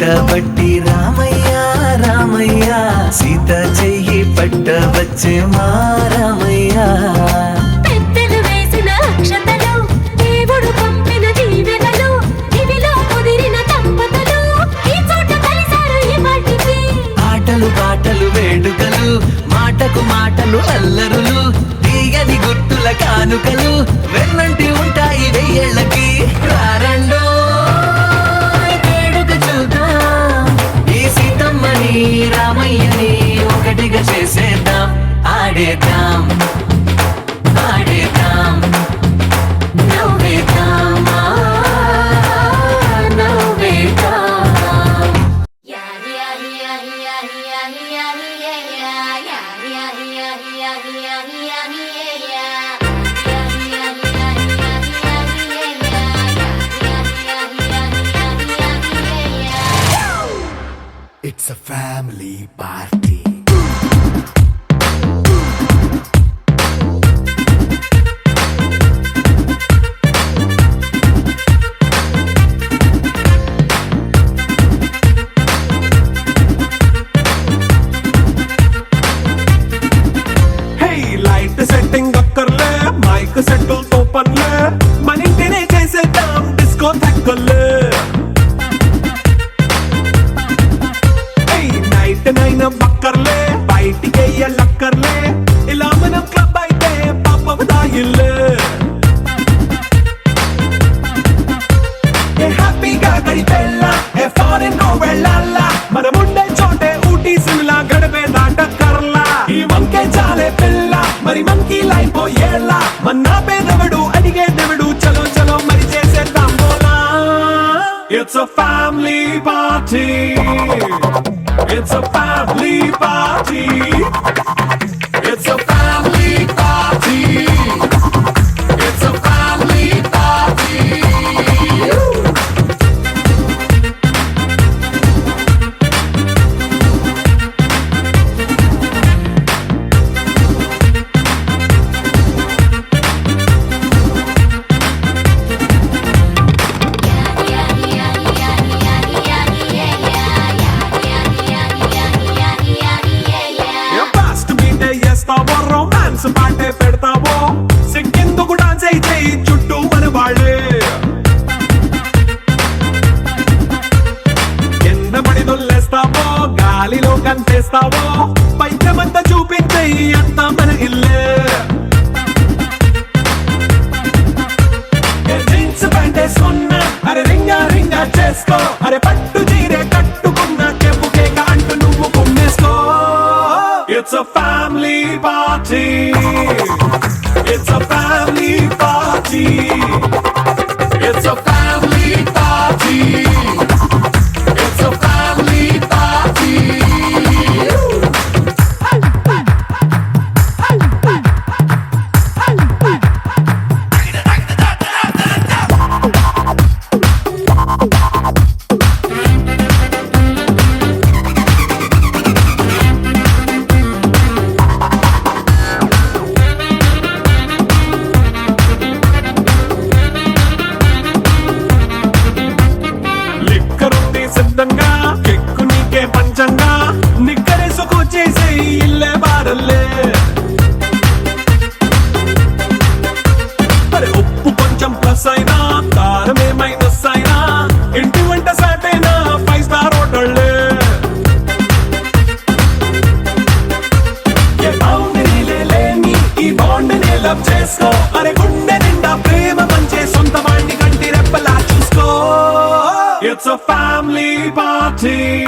పట్టబట్టి రామయ్య రామయ్య సీత చెయ్యి పట్టవచ్చే మా రామయ్య పెద్దలు వేసిన అక్షతలు దేవుడు పంపిన దీవెనలు ఇవిలో కుదిరిన దంపతులు ఈ చోట కలిసారు ఈ పాటికి ఆటలు పాటలు వేడుకలు మాటకు మాటలు అల్లరులు తీయని గుర్తుల కానుకలు వెన్నంటి ఉంటాయి వెయ్యేళ్ళకి రారండో వేడుక చూద్దాం ఈ సీతమ్మని రామయ్యని ఒకటిగా చేసేద్దాం ఆడేద్దాం ఆడేద్దాం నవ్వేద్దాం నవ్వేద్దాం It's a family party. Hey, light setting akkarle, mic settle to panle, manintine chesedam disco thakkale. నైన బక్కర్లే బయటికి లక్కర్లే ఇలా మనం క్లబ్ అయితే పాపం దాయిల్లే హ్యాపీగా గడిపెళ్ళ ఫారెన్ నో వెళ్ళాల మనముండే చోటే ఊటీ సిమ్లా గడిపే దాటక్కర్లా ఈ వంకే చాలే పిల్ల మరి మంకీ లైఫ్ ఏళ్ళ మన్నా పేదవడు అడిగే దేవుడు చలో చలో మరి చేసేద్దాం బోలా it's a family party. It's a family party. It's a family party. It's a family party. Romance పాటే పెడతావో సిక్కిందుకు డాన్స్ అయితే చుట్టూ మన వాళ్ళే కింద పడి దొల్లేస్తావో గాలిలో కంటేస్తావో పైకమంతా చూపించే అంతా మన ఇల్లే జీన్స్ ప్యాంట్ వేసుకున్నా అరే రింగా రింగా చేసుకో అరే పట్టు చీరే కట్టుకున్న చెప్పు కేక అంటూ నువ్వు కుమ్మేసుకో It's a family party. It's a family party. It's a family party. It's a family party. సిద్ధంగా కెక్కు నీకే పంచంగా నిక్కరేసుకు చేసే ఇల్లే బారల్లే అరే ఉప్పు కొంచెం ప్లస్ అయినా కారమే మైనస్ అయినా ఇంటి వంట సాటైనా 5 స్టార్ హోటళ్ళే ఏ బౌండరీ లేని ఈ బాండ్ని లవ్ చేసుకో అరే గుండె నిండా ప్రేమ పంచే సొంత వాణ్ణి కంటి రెప్పలా చూసుకో It's a family party.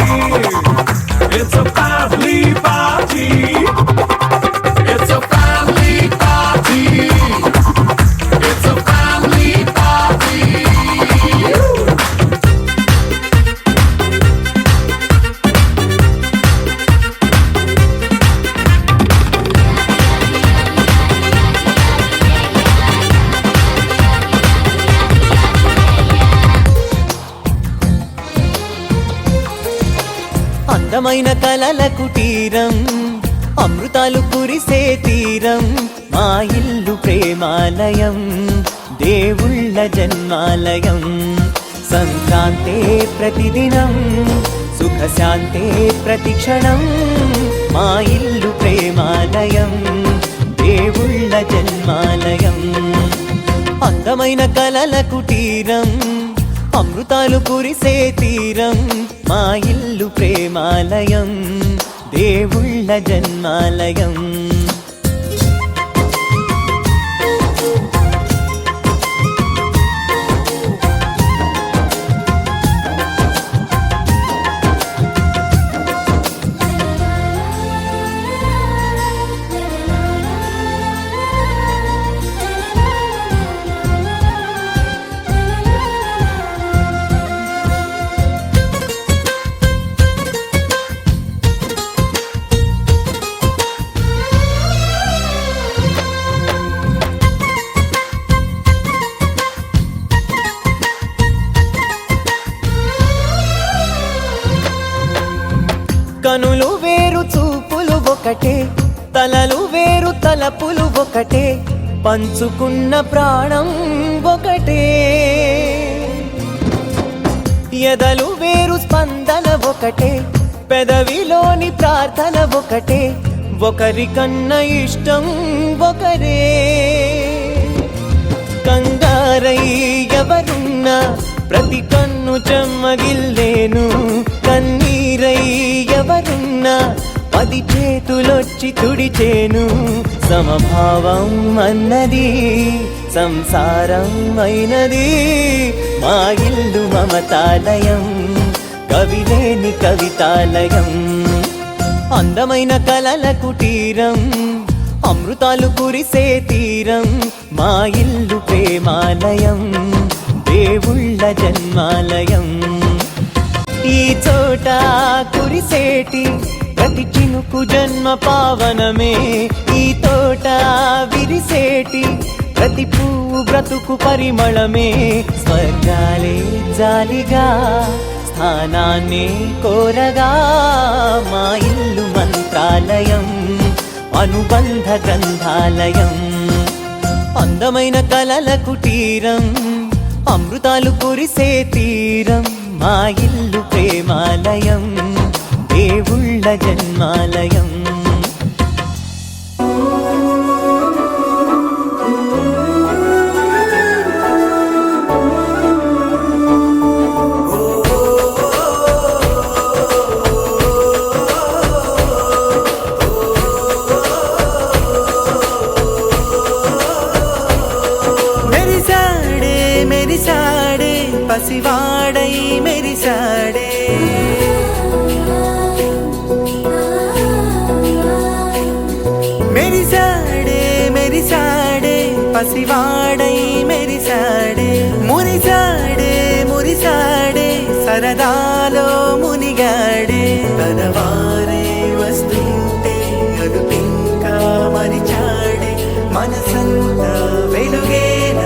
It's a family party. It's a family party. It's a family party. అందమైన కలలకు తీరం అమృతాలు కురిసే తీరం మా ఇల్లు ప్రేమాలయం దేవుళ్ళ జన్మాలయం సంక్రాంతే ప్రతిదినం సుఖశాంతే ప్రతిక్షణం మా ఇల్లు ప్రేమాలయం దేవుళ్ళ జన్మాలయం అందమైన కలల కుటీరం అమృతాలు కురిసే తీరం మా ఇల్లు ప్రేమాలయం దేవుళ్ళ జన్మాలయం కనులు వేరు చూపులు ఒకటే తలలు వేరు తలపులు ఒకటే పంచుకున్న ప్రాణం ఒకటే ఎదలు వేరు స్పందన ఒకటే పెదవిలోని ప్రార్థన ఒకటే ఒకరికన్నా ఇష్టం ఒకరే కంగారై ఎవరున్నా ప్రతి కన్ను చెమ్మగిల్లేను కన్నీరై ఎవరున్నా 10 చేతులొచ్చి తుడిచేను సమభావం అన్నది సంసారం అయినది మా ఇల్లు మమతాలయం కవిలేని కవితాలయం అందమైన కలల కుటీరం అమృతాలు కురిసే తీరం మా ఇల్లు ప్రేమాలయం దేవుళ్ళ జన్మాలయం ఈ చోట కురిసేటి ప్రతి చినుకు జన్మ పావనమే ఈ తోట విరిసేటి ప్రతి పువ్వు బ్రతుకు పరిమళమే స్వర్గాలే జాలిగా స్థానాన్ని కోరగా మా ఇల్లు మంత్రాలయం అనుబంధ గ్రంథాలయం అందమైన కలల కుటీరం అమృతాలు కురిసే తీరం మా ఇల్లు ప్రేమాలయం దేవుళ్ళ జన్మాలయం మెరిసాడే పసివాడై మెరిసాడే మెరిసాడే పసివాడై మెరిసాడే మురిసాడే సరదాలో మునిగాడే తన వారే వస్తుంటే అదుపింకా మరిచాడే మనసంతా వెలుగేన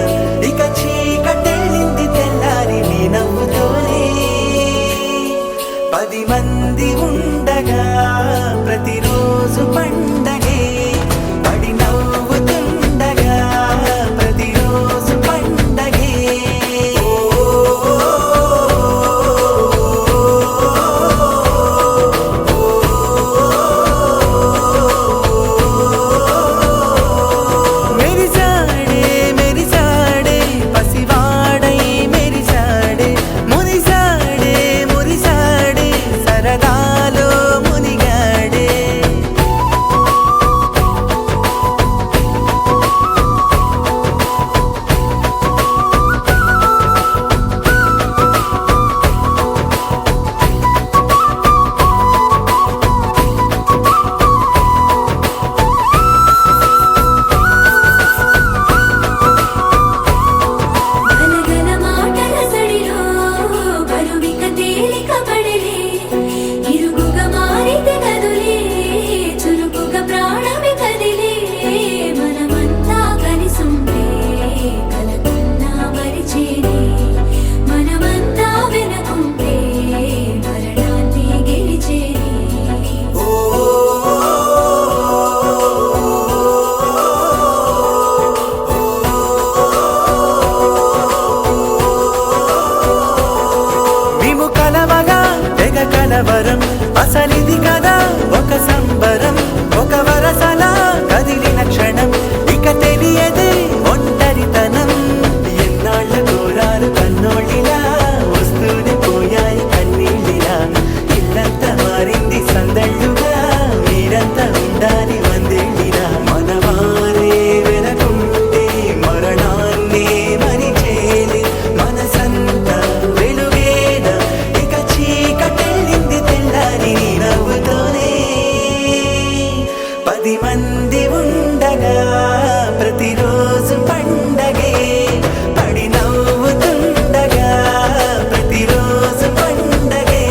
ఇక చీకటెళ్ళింది తెల్లారి నీ నవ్వుతోనే 10 మంది ఉండగా ప్రతిరోజు పండగే పడి నవ్వుతుండగా ప్రతిరోజు పండగే మెరిసాడే పసివాడై మెరిసాడే మురిసాడే సరదాలో మునిగాడే కలవరం అసలిది కదా ఒక సంబరం ఒక వరసలా కదిలిన క్షణం ఇక తెలియదే ఒంటరితనం ఎన్నాళ్ళ కోరారు కన్నోళ్ళిలా వస్తూనే పోయాయి కన్నీళ్ళిలా ఇల్లంతా మారింది సందళ్ళుగా మీరంతా ఉండాలి వందేళ్ళిలా మనవారే వెనకుంటే మరణాన్నే మరిచేలే మనసంతా వెలుగేన ఇక చీకటెళ్ళింది తెల్లారి నీ నవ్వుతోనే 10 మంది ఉండగా ప్రతిరోజు పండగే పడి నవ్వుతుండగా ప్రతిరోజు పండగే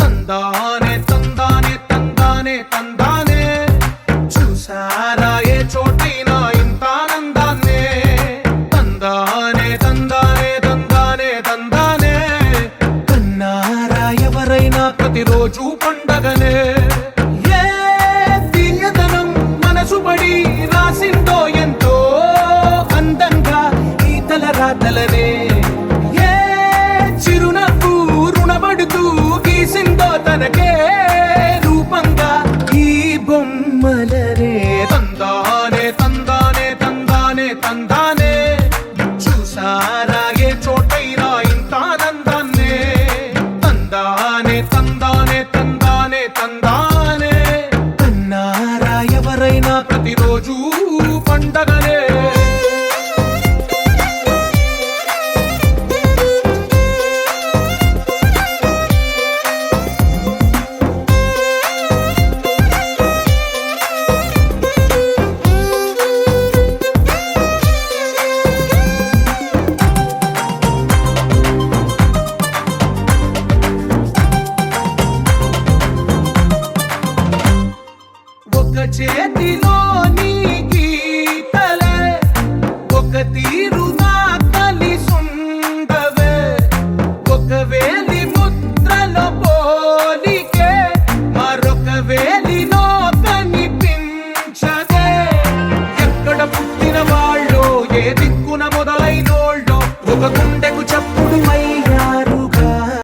తందానే తందానే తందానే తందానే చూసారా ఏ చోటైనా ఇంత ఆనందాన్నే తందానే తందానే తందానే తందానే కన్నారా ఎవరైనా ప్రతిరోజు పండగనే